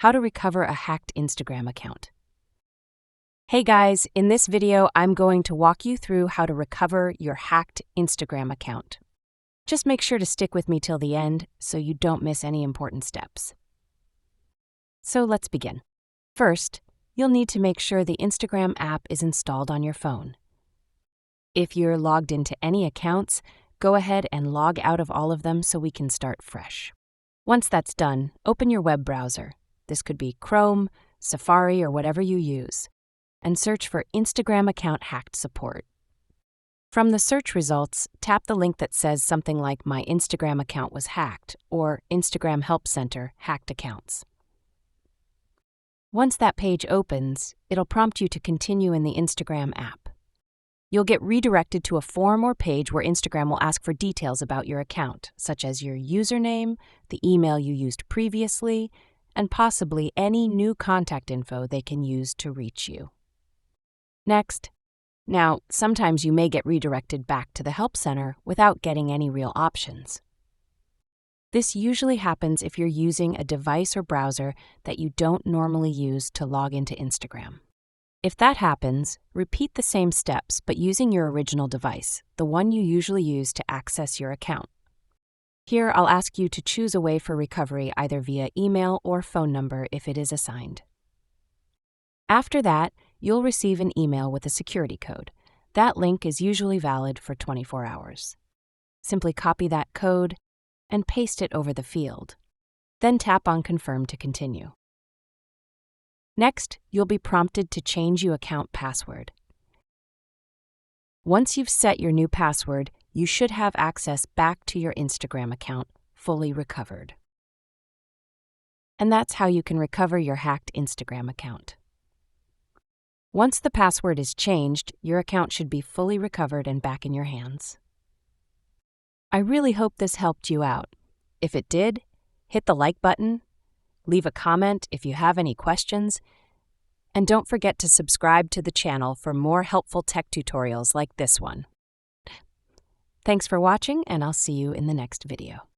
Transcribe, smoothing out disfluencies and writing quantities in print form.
How to recover a hacked Instagram account. Hey guys, in this video, I'm going to walk you through how to recover your hacked Instagram account. Just make sure to stick with me till the end so you don't miss any important steps. So let's begin. First, you'll need to make sure the Instagram app is installed on your phone. If you're logged into any accounts, go ahead and log out of all of them so we can start fresh. Once that's done, open your web browser. This could be Chrome, Safari, or whatever you use, and search for Instagram Account Hacked Support. From the search results, tap the link that says something like My Instagram Account Was Hacked or Instagram Help Center Hacked Accounts. Once that page opens, it'll prompt you to continue in the Instagram app. You'll get redirected to a form or page where Instagram will ask for details about your account, such as your username, the email you used previously, and possibly any new contact info they can use to reach you. Next. Now, sometimes you may get redirected back to the Help Center without getting any real options. This usually happens if you're using a device or browser that you don't normally use to log into Instagram. If that happens, repeat the same steps but using your original device, the one you usually use to access your account. Here, I'll ask you to choose a way for recovery either via email or phone number if it is assigned. After that, you'll receive an email with a security code. That link is usually valid for 24 hours. Simply copy that code and paste it over the field. Then tap on Confirm to continue. Next, you'll be prompted to change your account password. Once you've set your new password, you should have access back to your Instagram account fully recovered. And that's how you can recover your hacked Instagram account. Once the password is changed, your account should be fully recovered and back in your hands. I really hope this helped you out. If it did, hit the like button, leave a comment if you have any questions, and don't forget to subscribe to the channel for more helpful tech tutorials like this one. Thanks for watching, and I'll see you in the next video.